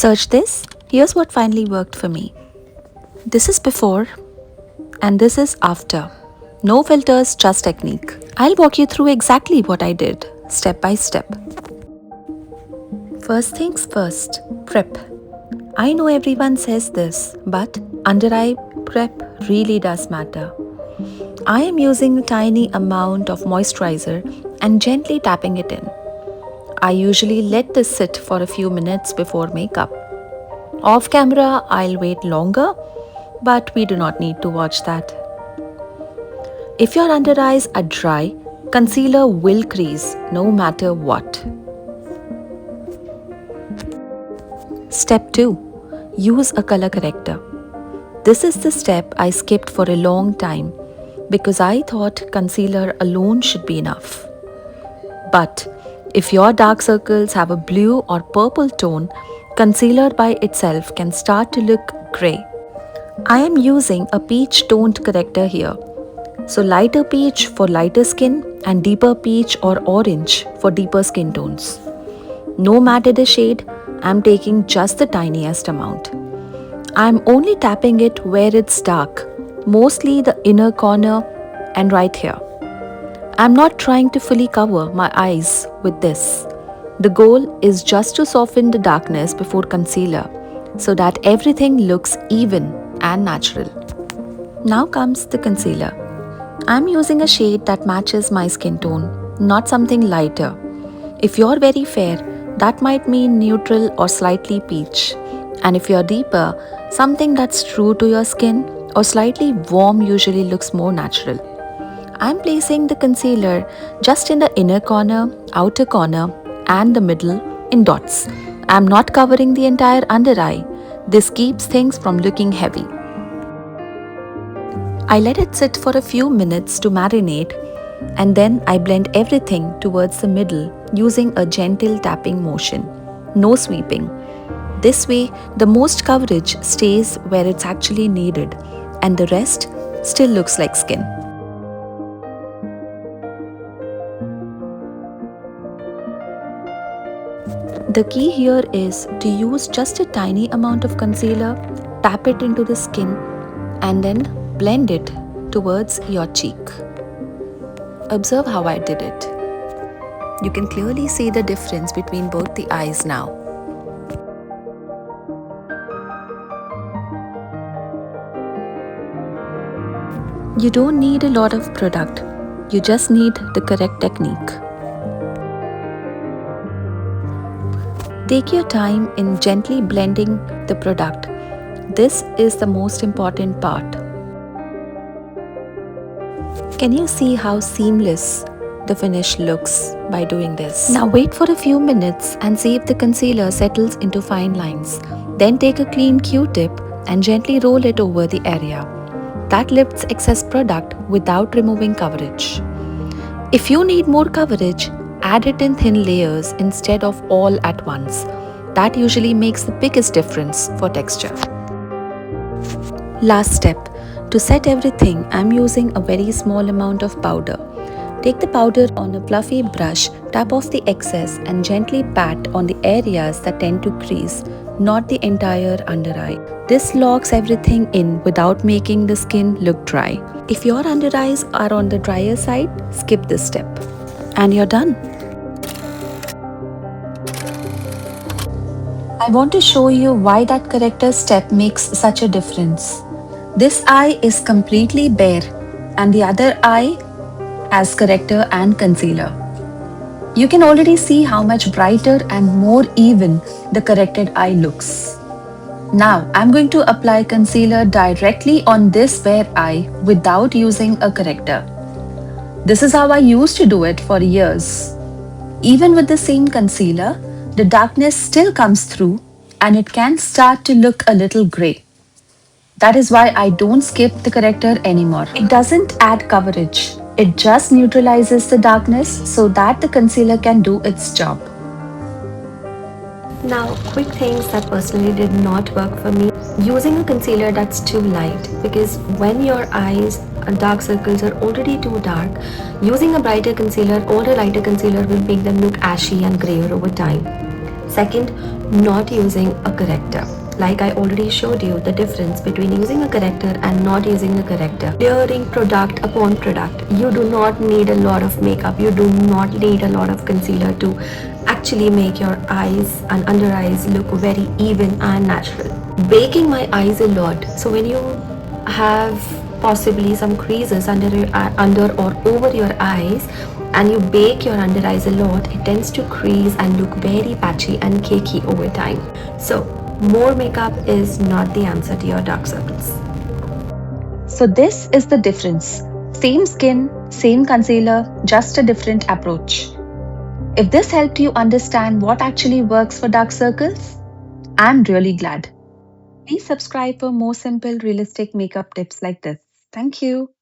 Search this. Here's what finally worked for me. This is before and this is after. No filters, just technique. I'll walk you through exactly what I did, step by step. First things first, prep. I know everyone says this, but under eye prep really does matter. I am using a tiny amount of moisturiser and gently tapping it in. I usually let this sit for a few minutes before makeup. Off camera, I'll wait longer, but we do not need to watch that. If your under eyes are dry, concealer will crease no matter what. Step 2. Use a color corrector. This is the step I skipped for a long time because I thought concealer alone should be enough. But if your dark circles have a blue or purple tone, concealer by itself can start to look grey. I am using a peach toned corrector here. So lighter peach for lighter skin and deeper peach or orange for deeper skin tones. No matter the shade, I am taking just the tiniest amount. I am only tapping it where it's dark, mostly the inner corner and right here. I am not trying to fully cover my eyes with this. The goal is just to soften the darkness before concealer so that everything looks even and natural. Now comes the concealer. I'm using a shade that matches my skin tone, not something lighter. If you're very fair, that might mean neutral or slightly peach. And if you're deeper, something that's true to your skin or slightly warm usually looks more natural. I'm placing the concealer just in the inner corner, outer corner, and the middle in dots. I'm not covering the entire under eye. This keeps things from looking heavy. I let it sit for a few minutes to marinate and then I blend everything towards the middle using a gentle tapping motion. No sweeping. This way, the most coverage stays where it's actually needed and the rest still looks like skin. The key here is to use just a tiny amount of concealer, tap it into the skin and then blend it towards your cheek. Observe how I did it. You can clearly see the difference between both the eyes now. You don't need a lot of product. You just need the correct technique. Take your time in gently blending the product. This is the most important part. Can you see how seamless the finish looks by doing this? Now wait for a few minutes and see if the concealer settles into fine lines. Then take a clean Q-tip and gently roll it over the area. That lifts excess product without removing coverage. If you need more coverage, add it in thin layers instead of all at once. That usually makes the biggest difference for texture. Last step. To set everything, I'm using a very small amount of powder. Take the powder on a fluffy brush, tap off the excess and gently pat on the areas that tend to crease, not the entire under eye. This locks everything in without making the skin look dry. If your under eyes are on the drier side, skip this step. And you're done. I want to show you why that corrector step makes such a difference. This eye is completely bare and the other eye has corrector and concealer. You can already see how much brighter and more even the corrected eye looks. Now I'm going to apply concealer directly on this bare eye without using a corrector. This is how I used to do it for years. Even with the same concealer, the darkness still comes through and it can start to look a little grey. That is why I don't skip the corrector anymore. It doesn't add coverage. It just neutralizes the darkness so that the concealer can do its job. Now, quick things that personally did not work for me. Using a concealer that's too light, because when your eyes and dark circles are already too dark, using a brighter concealer or a lighter concealer will make them look ashy and grayer over time. Second, not using a corrector. Like I already showed you the difference between using a corrector and not using a corrector. Layering product upon product. You do not need a lot of makeup. You do not need a lot of concealer to actually make your eyes and under eyes look very even and natural. Baking my eyes a lot. So when you have possibly some creases under or over your eyes and you bake your under eyes a lot, it tends to crease and look very patchy and cakey over time. So more makeup is not the answer to your dark circles. So this is the difference. Same skin, same concealer, just a different approach. If this helped you understand what actually works for dark circles, I'm really glad. Please subscribe for more simple, realistic makeup tips like this. Thank you.